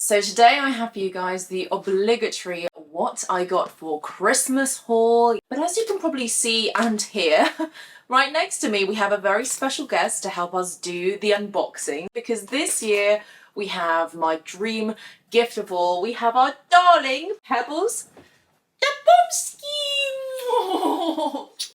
So today I have for you guys the obligatory what I got for Christmas haul. But as you can probably see and hear, right next to me we have a very special guest to help us do the unboxing, because this year we have my dream gift of all. We have our darling Pebbles, the Pomsky.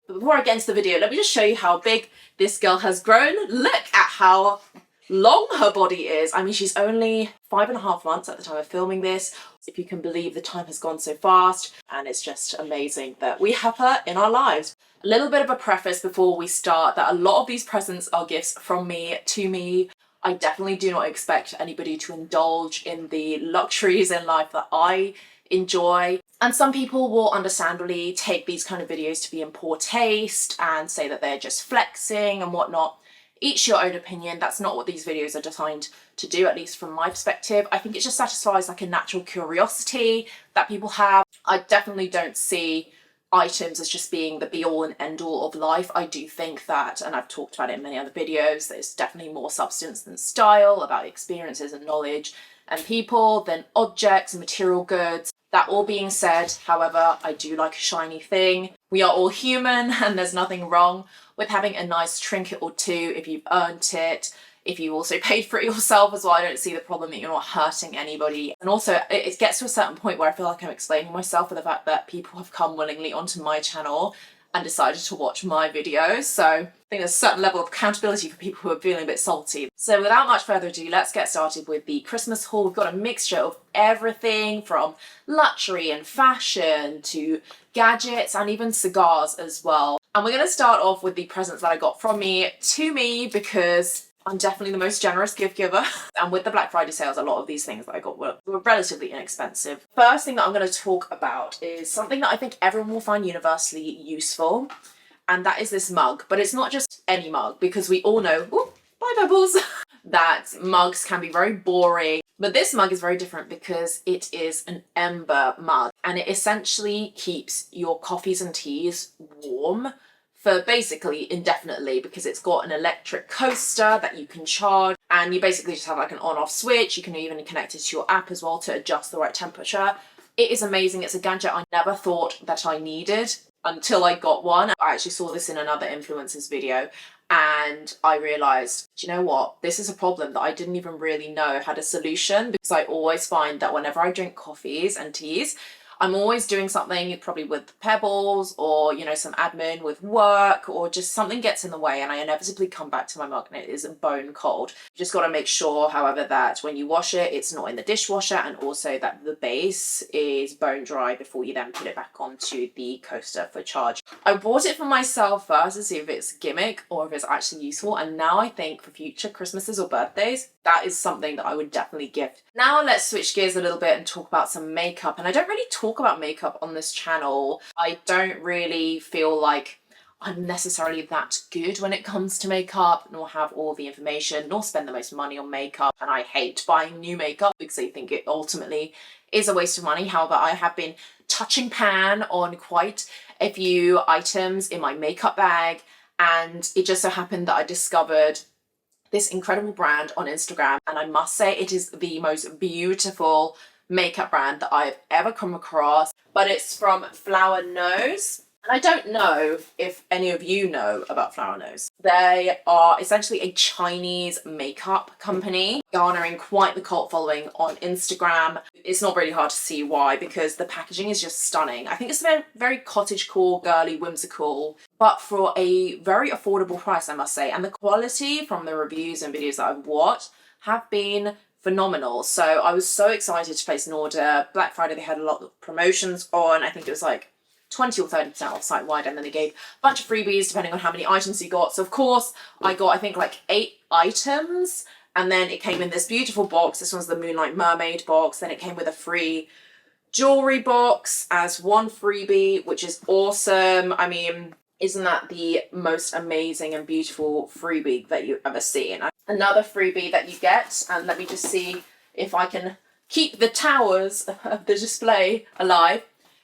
But before I get into the video, let me just show you how big this girl has grown. Look at how long her body is. I mean, she's only 5.5 months at the time of filming this. If you can believe, the time has gone so fast, and it's just amazing that we have her in our lives. A little bit of a preface before we start, that a lot of these presents are gifts from me to me. I definitely do not expect anybody to indulge in the luxuries in life that I enjoy. And some people will understandably take these kind of videos to be in poor taste and say that they're just flexing and whatnot. Each your own opinion. That's not what these videos are designed to do, at least from my perspective. I think it just satisfies like a natural curiosity that people have. I definitely don't see items as just being the be all and end all of life. I do think that, and I've talked about it in many other videos, there's definitely more substance than style, about experiences and knowledge and people, than objects and material goods. That all being said, however, I do like a shiny thing. We are all human, and there's nothing wrong with having a nice trinket or two if you've earned it. If you also paid for it yourself as well, I don't see the problem that you're not hurting anybody. And also, it gets to a certain point where I feel like I'm explaining myself for the fact that people have come willingly onto my channel and decided to watch my videos. So I think there's a certain level of accountability for people who are feeling a bit salty. So without much further ado, let's get started with the Christmas haul. We've got a mixture of everything from luxury and fashion to gadgets and even cigars as well. And we're going to start off with the presents that I got from me to me, because I'm definitely the most generous gift giver. And with the Black Friday sales, a lot of these things that I got were relatively inexpensive. First thing that I'm going to talk about is something that I think everyone will find universally useful. And that is this mug. But it's not just any mug, because we all know, ooh, bye Pebbles, that mugs can be very boring. But this mug is very different because it is an ember mug. And it essentially keeps your coffees and teas warm for basically indefinitely, because it's got an electric coaster that you can charge, and you basically just have like an on-off switch. You can even connect it to your app as well to adjust the right temperature. It is amazing. It's a gadget I never thought that I needed until I got one. I actually saw this in another influencer's video, and I realized, do you know what? This is a problem that I didn't even really know had a solution, because I always find that whenever I drink coffees and teas, I'm always doing something, probably with Pebbles, or, you know, some admin with work, or just something gets in the way, and I inevitably come back to my mug and it is bone cold. You just got to make sure, however, that when you wash it, it's not in the dishwasher, and also that the base is bone dry before you then put it back onto the coaster for charge. I bought it for myself first to see if it's a gimmick or if it's actually useful, and now I think for future Christmases or birthdays, that is something that I would definitely gift. Now let's switch gears a little bit and talk about some makeup. And I don't really talk about makeup on this channel. I don't really feel like I'm necessarily that good when it comes to makeup, nor have all the information, nor spend the most money on makeup. And I hate buying new makeup because I think it ultimately is a waste of money. However, I have been touching pan on quite a few items in my makeup bag, and it just so happened that I discovered this incredible brand on Instagram, and I must say it is the most beautiful makeup brand that I've ever come across. But it's from Flower Nose, and I don't know if any of you know about Flower Nose. They are essentially a Chinese makeup company, garnering quite the cult following on Instagram. It's not really hard to see why, because the packaging is just stunning. I think it's very, very cottagecore, girly, whimsical, but for a very affordable price, I must say. And the quality from the reviews and videos that I've watched have been phenomenal. So I was so excited to place an order. Black Friday, they had a lot of promotions on. I think it was like 20 or 30% off site-wide, and then they gave a bunch of freebies depending on how many items you got. So of course I got, I think, like 8 items, and then it came in this beautiful box. This one's the Moonlight Mermaid box. Then it came with a free jewelry box as one freebie, which is awesome. I mean, isn't that the most amazing and beautiful freebie that you've ever seen? Another freebie that you get, and let me just see if I can keep the towers of the display alive.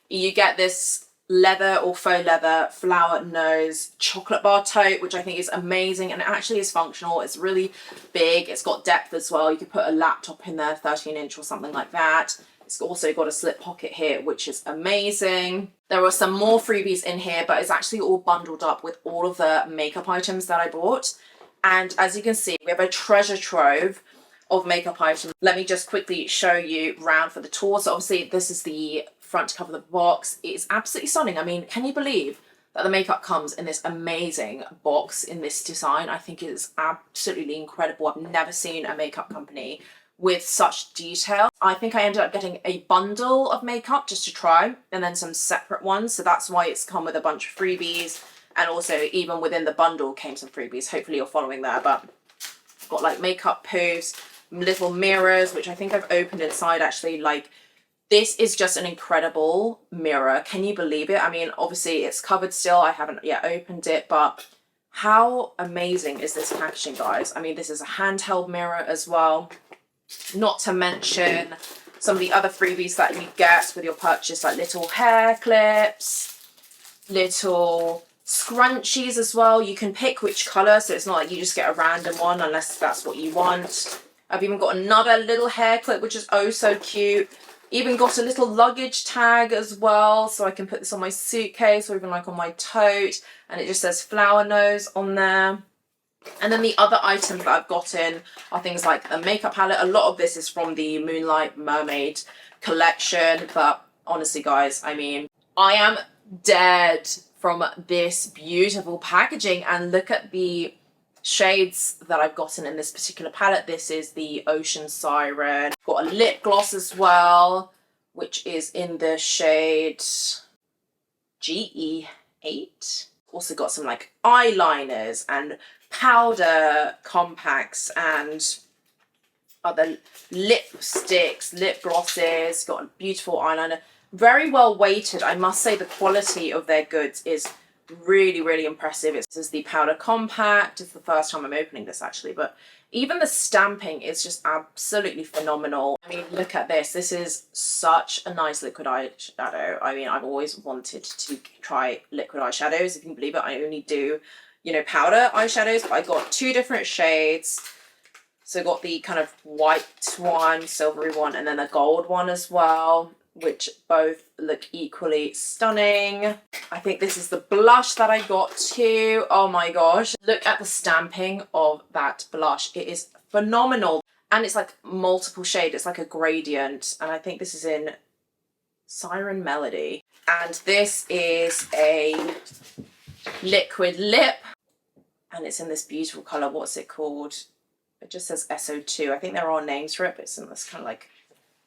You get this leather or faux leather flower nose chocolate bar tote, which I think is amazing, and it actually is functional. It's really big, it's got depth as well. You could put a laptop in there, 13-inch or something like that. It's also got a slip pocket here, which is amazing. There are some more freebies in here, but it's actually all bundled up with all of the makeup items that I bought. And as you can see, we have a treasure trove of makeup items. Let me just quickly show you round for the tour. So obviously this is the front cover of the box. It's absolutely stunning. I mean, can you believe that the makeup comes in this amazing box in this design? I think it is absolutely incredible. I've never seen a makeup company with such detail. I think I ended up getting a bundle of makeup just to try, and then some separate ones. So that's why it's come with a bunch of freebies. And also even within the bundle came some freebies. Hopefully you're following there, but I've got like makeup poofs, little mirrors, which I think I've opened inside actually. Like, this is just an incredible mirror. Can you believe it? I mean, obviously it's covered still. I haven't yet opened it, but how amazing is this packaging, guys? I mean, this is a handheld mirror as well. Not to mention some of the other freebies that you get with your purchase, like little hair clips, little scrunchies as well. You can pick which colour, so it's not like you just get a random one unless that's what you want. I've even got another little hair clip, which is oh so cute. Even got a little luggage tag as well, so I can put this on my suitcase or even like on my tote, and it just says flower nose on there. And then the other items that I've gotten are things like a makeup palette. A lot of this is from the Moonlight Mermaid collection, but honestly guys, I mean, I am dead from this beautiful packaging. And look at the shades that I've gotten in this particular palette. This is the Ocean Siren. Got a lip gloss as well, which is in the shade GE8. Also got some like eyeliners and powder compacts and other lipsticks, lip glosses. Got a beautiful eyeliner. Very well weighted. I must say the quality of their goods is really, really impressive. This is the powder compact. It's the first time I'm opening this actually, but even the stamping is just absolutely phenomenal. I mean, look at this. This is such a nice liquid eyeshadow. I mean, I've always wanted to try liquid eyeshadows. If you can believe it, I only do, you know, powder eyeshadows, but I got two different shades. So I got the kind of white one, silvery one, and then a gold one as well, which both look equally stunning. I think this is the blush that I got too. Oh my gosh. Look at the stamping of that blush. It is phenomenal. And it's like multiple shade. It's like a gradient. And I think this is in Siren Melody. And this is a liquid lip. And it's in this beautiful colour. What's it called? It just says SO2. I think there are names for it, but it's in this kind of like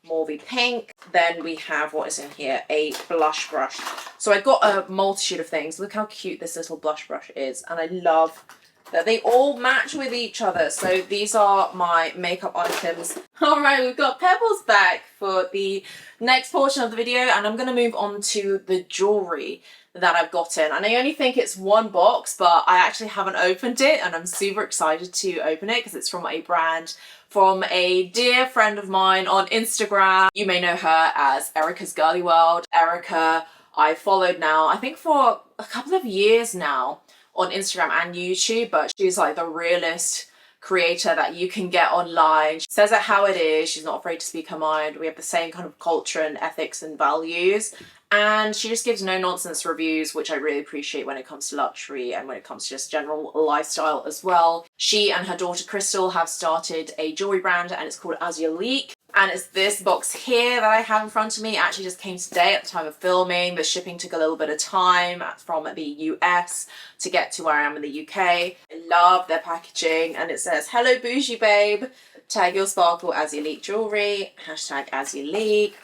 mauvey pink. Then we have, what is in here, a blush brush. So I got a multitude of things. Look how cute this little blush brush is, and I love that they all match with each other. So these are my makeup items. All right, we've got Pebbles back for the next portion of the video, and I'm going to move on to the jewelry that I've gotten. And I only think it's one box, but I actually haven't opened it, and I'm super excited to open it because it's from a brand from a dear friend of mine on Instagram. You may know her as Erica's Girly World. Erica, I followed now, I think for a couple of years now on Instagram and YouTube, but she's like the realest creator that you can get online. She says it how it is. She's not afraid to speak her mind. We have the same kind of culture and ethics and values. And she just gives no nonsense reviews, which I really appreciate when it comes to luxury and when it comes to just general lifestyle as well. She and her daughter Crystal have started a jewelry brand, and it's called Azurleek. And it's this box here that I have in front of me. It actually just came today at the time of filming. The shipping took a little bit of time from the US to get to where I am in the UK. I love their packaging, and it says, "Hello bougie babe, tag your sparkle Azurleek jewelry, hashtag Azurleek."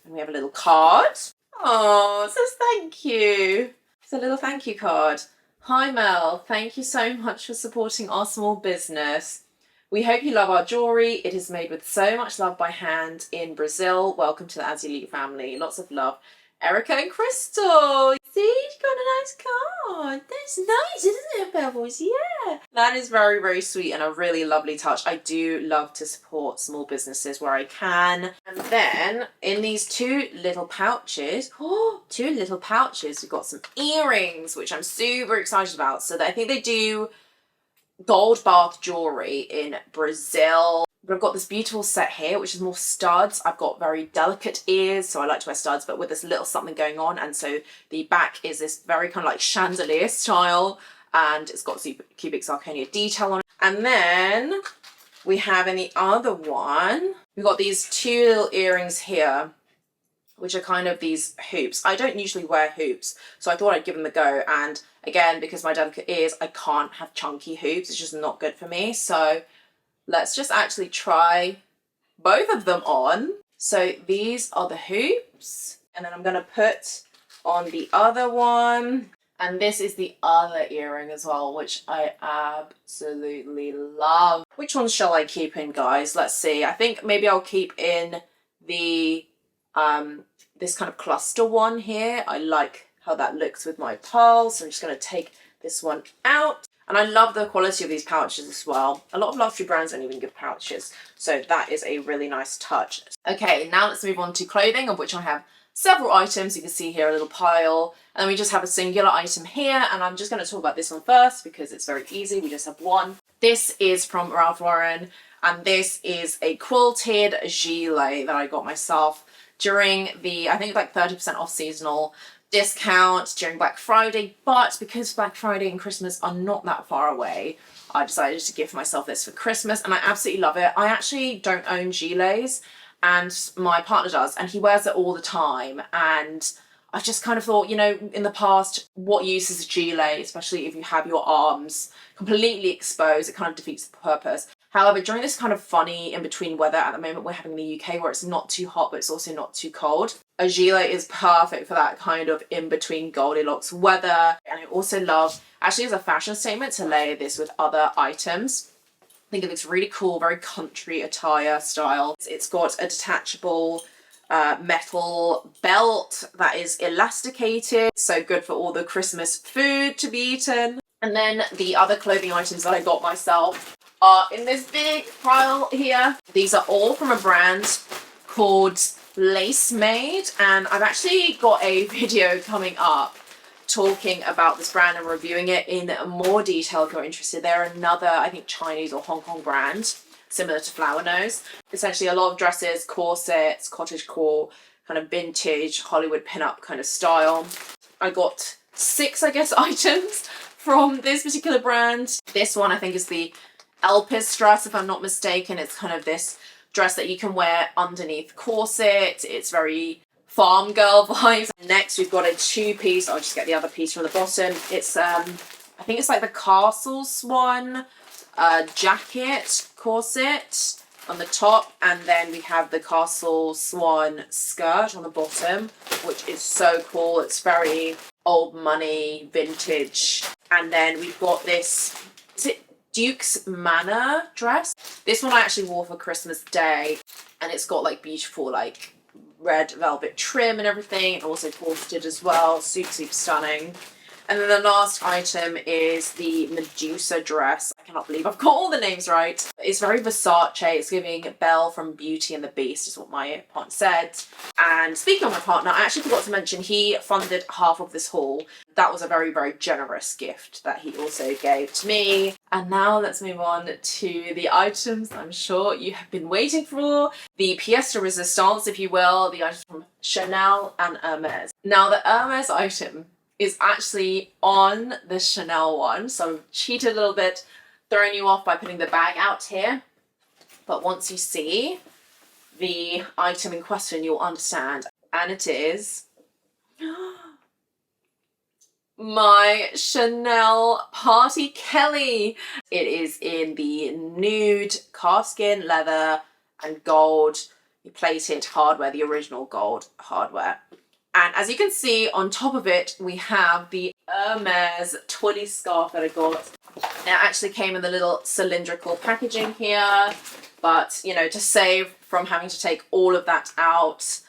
And we have a little card. Oh, it says thank you. It's a little thank you card. "Hi Mel, thank you so much for supporting our small business. We hope you love our jewelry. It is made with so much love by hand in Brazil. Welcome to the Azurleek family. Lots of love. Erica and Crystal." See, she got a nice card. That's nice, isn't it, Pebbles? Yeah. That is very, very sweet and a really lovely touch. I do love to support small businesses where I can. And then in these two little pouches, we've got some earrings, which I'm super excited about. So I think they do gold bath jewelry in Brazil. But I've got this beautiful set here, which is more studs. I've got very delicate ears, so I like to wear studs, but with this little something going on. And so the back is this very kind of like chandelier style, and it's got super cubic zirconia detail on it. And then we have in the other one, we've got these two little earrings here, which are kind of these hoops. I don't usually wear hoops, so I thought I'd give them a go. And again, because my delicate ears, I can't have chunky hoops. It's just not good for me. So let's just actually try both of them on. So these are the hoops, and then I'm gonna put on the other one. And this is the other earring as well, which I absolutely love. Which ones shall I keep in, guys? Let's see. I think maybe I'll keep in the this kind of cluster one here. I like how that looks with my pearls. So I'm just gonna take this one out. And I love the quality of these pouches as well. A lot of luxury brands don't even give pouches. So that is a really nice touch. Okay, now let's move on to clothing, of which I have several items. You can see here a little pile. And then we just have a singular item here. And I'm just going to talk about this one first because it's very easy. We just have one. This is from Ralph Lauren. And this is a quilted gilet that I got myself during the, I think like 30% off seasonal discount during Black Friday, but because Black Friday and Christmas are not that far away, I decided to gift myself this for Christmas, and I absolutely love it. I actually don't own gilets, and my partner does, and he wears it all the time, and I just kind of thought, you know, in the past, what use is a gilet, especially if you have your arms completely exposed? It kind of defeats the purpose. However, during this kind of funny in-between weather at the moment we're having in the UK, where it's not too hot but it's also not too cold, a gilet is perfect for that kind of in-between Goldilocks weather. And I also love, actually as a fashion statement, to layer this with other items. I think it looks really cool, very country attire style. It's got a detachable metal belt that is elasticated, so good for all the Christmas food to be eaten. And then the other clothing items that I got myself are in this big pile here. These are all from a brand called Lace Made, and I've actually got a video coming up talking about this brand and reviewing it in more detail if you're interested. They're another, I think, Chinese or Hong Kong brand, similar to Flower Nose. Essentially a lot of dresses, corsets, cottagecore, kind of vintage Hollywood pinup kind of style. I got 6, I guess, items from this particular brand. This one I think is the Elpis dress, if I'm not mistaken. It's kind of this dress that you can wear underneath corset. It's very farm girl vibes. Next we've got a 2-piece. I'll just get the other piece from the bottom. It's I think it's like the Castle Swan jacket corset on the top, and then we have the Castle Swan skirt on the bottom, which is so cool. It's very old money, vintage. And then we've got this, is it Duke's Manor dress? This one I actually wore for Christmas Day, and it's got like beautiful like red velvet trim and everything, and also worsted as well. Super, super stunning. And then the last item is the Medusa dress. I cannot believe I've got all the names right. It's very Versace. It's giving Belle from Beauty and the Beast, is what my partner said. And speaking of my partner, I actually forgot to mention he funded half of this haul. That was a very, very generous gift that he also gave to me. And now let's move on to the items I'm sure you have been waiting for. The pièce de résistance, if you will, the items from Chanel and Hermes. Now the Hermes item is actually on the Chanel one, so I've cheated a little bit, throwing you off by putting the bag out here. But once you see the item in question, you'll understand. And it is my Chanel Party Kelly. It is in the nude calfskin leather and gold plated hardware, the original gold hardware. And as you can see, on top of it, we have the Hermes twilly scarf that I got. It actually came in the little cylindrical packaging here, but, you know, to save from having to take all of that out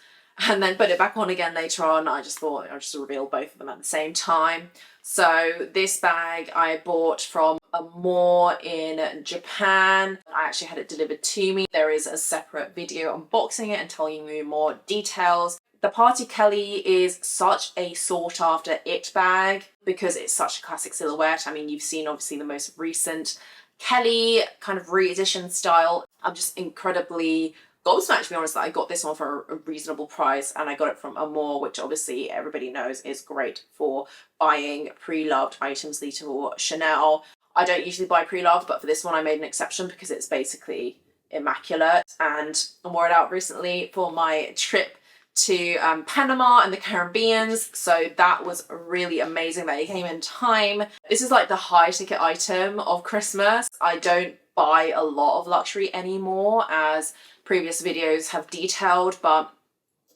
and then put it back on again later on. I just thought I'd just reveal both of them at the same time. So this bag I bought from a mall in Japan. I actually had it delivered to me. There is a separate video unboxing it and telling you more details. The Party Kelly is such a sought after it bag because it's such a classic silhouette. I mean, you've seen obviously the most recent Kelly kind of re-edition style. I'm just incredibly gobsmacked, to be honest, that I got this one for a reasonable price, and I got it from a mall, which obviously everybody knows is great for buying pre-loved items, little Chanel. I don't usually buy pre-loved, but for this one I made an exception because it's basically immaculate, and I wore it out recently for my trip to Panama and the Caribbean, so that was really amazing that it came in time. This is like the high ticket item of Christmas. I don't buy a lot of luxury anymore, as previous videos have detailed, but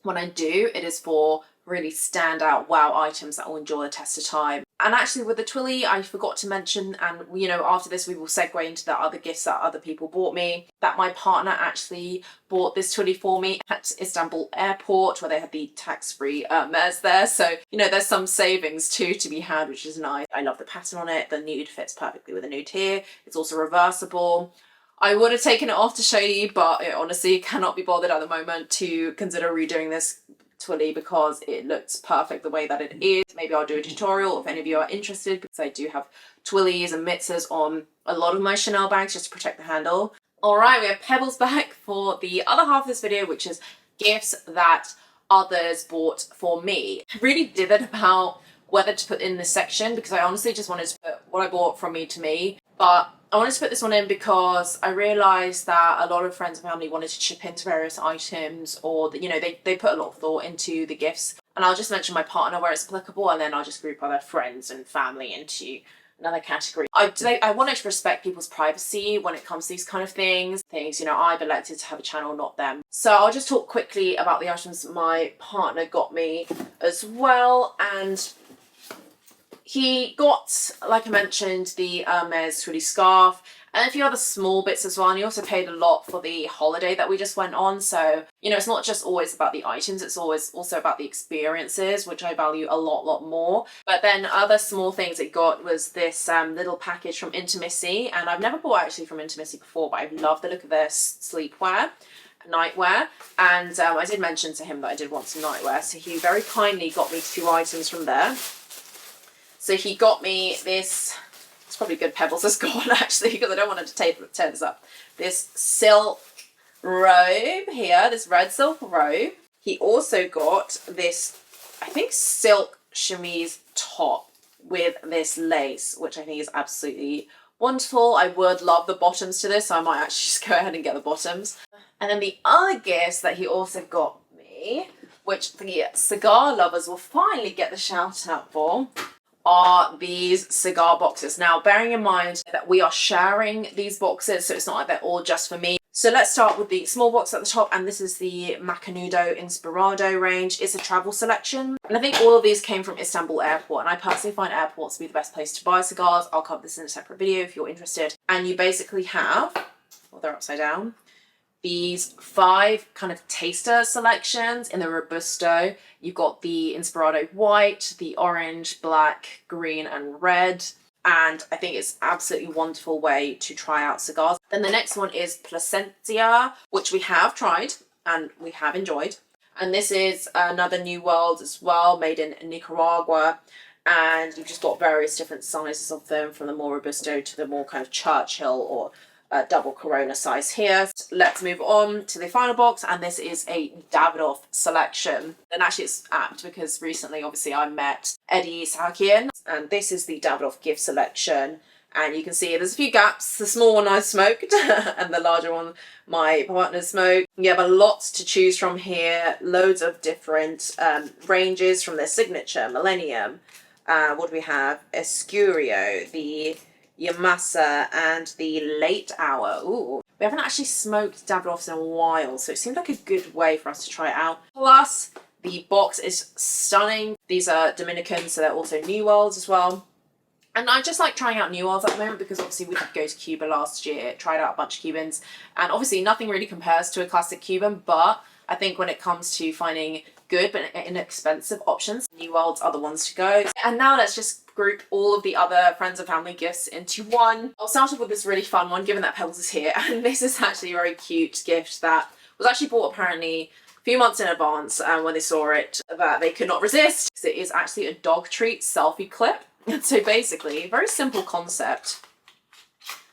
when I do, it is for really standout wow items that will endure the test of time. And actually with the Twilly, I forgot to mention, and you know, after this we will segue into the other gifts that other people bought me, that my partner actually bought this Twilly for me at Istanbul airport, where they had the tax-free Hermes there. So, you know, there's some savings too to be had, which is nice. I love the pattern on it. The nude fits perfectly with the nude here. It's also reversible. I would have taken it off to show you, but it honestly cannot be bothered at the moment to consider redoing this Twilly because it looks perfect the way that it is. Maybe I'll do a tutorial if any of you are interested, because I do have Twillies and mitzers on a lot of my Chanel bags just to protect the handle. Alright, we have Pebbles back for the other half of this video, which is gifts that others bought for me. I really dithered about whether to put in this section because I honestly just wanted to put what I bought from me to me, but I wanted to put this one in because I realised that a lot of friends and family wanted to chip into various items, or you know, they put a lot of thought into the gifts. And I'll just mention my partner where it's applicable, and then I'll just group other friends and family into another category. I wanted to respect people's privacy when it comes to these kind of things. You know, I've elected to have a channel, not them. So I'll just talk quickly about the items my partner got me as well. And he got, like I mentioned, the Hermes Twilly scarf and a few other small bits as well. And he also paid a lot for the holiday that we just went on. So, you know, it's not just always about the items, it's always also about the experiences, which I value a lot more. But then other small things it got was this little package from Intimacy. And I've never bought actually from Intimacy before, but I love the look of their sleepwear, nightwear. And I did mention to him that I did want some nightwear. So he very kindly got me 2 items from there. So he got me this, it's probably good Pebbles has gone actually because I don't want him to tear this up. This silk robe here, this red silk robe. He also got this, I think, silk chemise top with this lace, which I think is absolutely wonderful. I would love the bottoms to this, so I might actually just go ahead and get the bottoms. And then the other gifts that he also got me, which the cigar lovers will finally get the shout out for, are these cigar boxes. Now, bearing in mind that we are sharing these boxes, so it's not like they're all just for me. So let's start with the small box at the top, and this is the Macanudo Inspirado range. It's a travel selection, and I think all of these came from Istanbul airport, and I personally find airports to be the best place to buy cigars. I'll cover this in a separate video if you're interested. And you basically have, well, they're upside down, these 5 kind of taster selections in the Robusto. You've got the Inspirado white, the orange, black, green, and red. And I think it's absolutely wonderful way to try out cigars. Then the next one is Plasencia, which we have tried and we have enjoyed. And this is another New World as well, made in Nicaragua. And you've just got various different sizes of them, from the more Robusto to the more kind of Churchill or double Corona size here. Let's move on to the final box, and this is a Davidoff selection. And actually it's apt because recently obviously I met Eddie Sahakian, and this is the Davidoff gift selection. And you can see there's a few gaps. The small one I smoked and the larger one my partner smoked. You have a lot to choose from here, loads of different ranges from their signature Millennium. What do we have? Escurio, the Yamasa, and the Late Hour. Ooh, we haven't actually smoked Davidoffs in a while, so it seemed like a good way for us to try it out. Plus, the box is stunning. These are Dominican, so they're also New Worlds as well. And I just like trying out New Worlds at the moment because obviously we did go to Cuba last year, tried out a bunch of Cubans, and obviously nothing really compares to a classic Cuban, but I think when it comes to finding good but inexpensive options. New World's are the ones to go. And now let's just group all of the other friends and family gifts into one. I'll start off with this really fun one, given that Pebbles is here. And this is actually a very cute gift that was actually bought apparently a few months in advance, and when they saw it, that they could not resist. It is actually a dog treat selfie clip. And so basically, a very simple concept.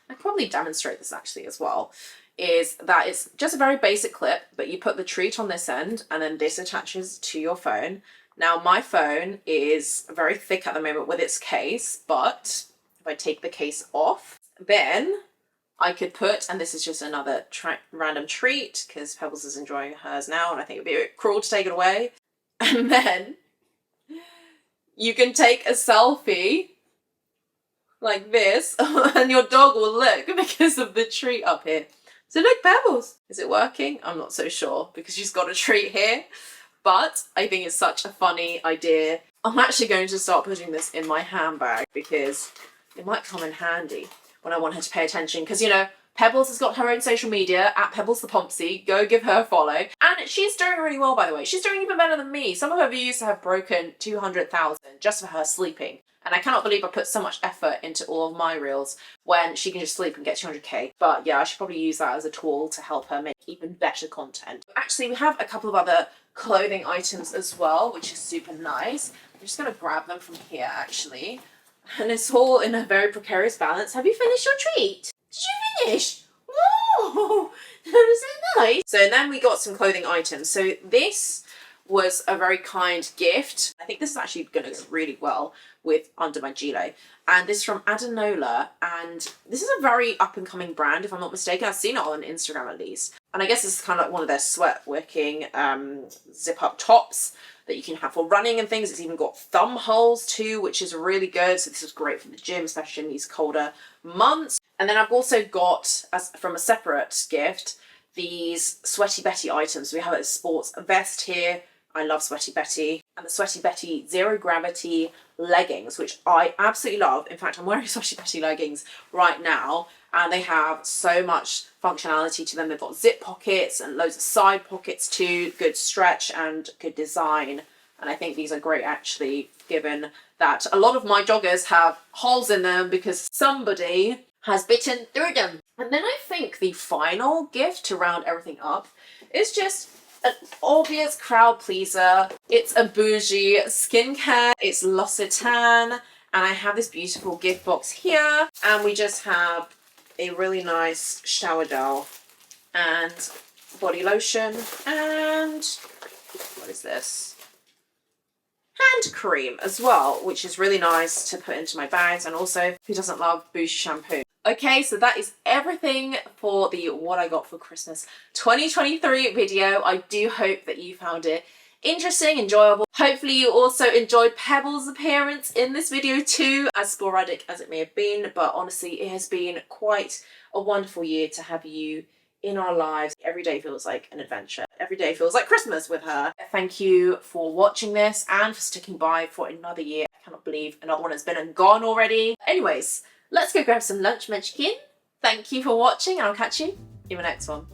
I could probably demonstrate this actually as well. Is that it's just a very basic clip, but you put the treat on this end and then this attaches to your phone. Now my phone is very thick at the moment with its case, but if I take the case off, then I could put, and this is just another random treat because Pebbles is enjoying hers now and I think it'd be a bit cruel to take it away. And then you can take a selfie like this and your dog will look because of the treat up here. So look, Pebbles. Is it working? I'm not so sure because she's got a treat here, but I think it's such a funny idea. I'm actually going to start putting this in my handbag because it might come in handy when I want her to pay attention. Because, you know, Pebbles has got her own social media, at Pebbles the Pomsky. Go give her a follow. And she's doing really well, by the way. She's doing even better than me. Some of her views have broken 200,000 just for her sleeping. And I cannot believe I put so much effort into all of my reels when she can just sleep and get 200k. But yeah, I should probably use that as a tool to help her make even better content. Actually, we have a couple of other clothing items as well, which is super nice. I'm just going to grab them from here, actually. And it's all in a very precarious balance. Have you finished your treat? Did you finish? Whoa, that was so nice. So then we got some clothing items. So this was a very kind gift. I think this is actually going to go really well with under my gilet. And this is from Adenola, and this is a very up-and-coming brand, if I'm not mistaken. I've seen it on Instagram at least. And I guess this is kind of like one of their sweat-wicking zip-up tops that you can have for running and things. It's even got thumb holes too, which is really good. So this is great for the gym, especially in these colder months. And then I've also got, as from a separate gift, these Sweaty Betty items. We have a sports vest here. I love Sweaty Betty. And the Sweaty Betty Zero Gravity leggings, which I absolutely love. In fact, I'm wearing Sweaty Betty leggings right now, and they have so much functionality to them. They've got zip pockets and loads of side pockets too, good stretch and good design. And I think these are great actually, given that a lot of my joggers have holes in them because somebody has bitten through them. And then I think the final gift to round everything up is just an obvious crowd pleaser. It's a bougie skincare. It's L'Occitane. And I have this beautiful gift box here. And we just have a really nice shower gel and body lotion and what is this? Hand cream as well, which is really nice to put into my bags. And also, who doesn't love bougie shampoo? Okay, so that is everything for the What I Got for Christmas 2023 video. I do hope that you found it interesting, enjoyable. Hopefully you also enjoyed Pebbles' appearance in this video too, as sporadic as it may have been, but honestly it has been quite a wonderful year to have you in our lives. Every day feels like an adventure. Every day feels like Christmas with her. Thank you for watching this and for sticking by for another year. I cannot believe another one has been and gone already. Anyways, let's go grab some lunch, munchkin. Thank you for watching and I'll catch you in the next one.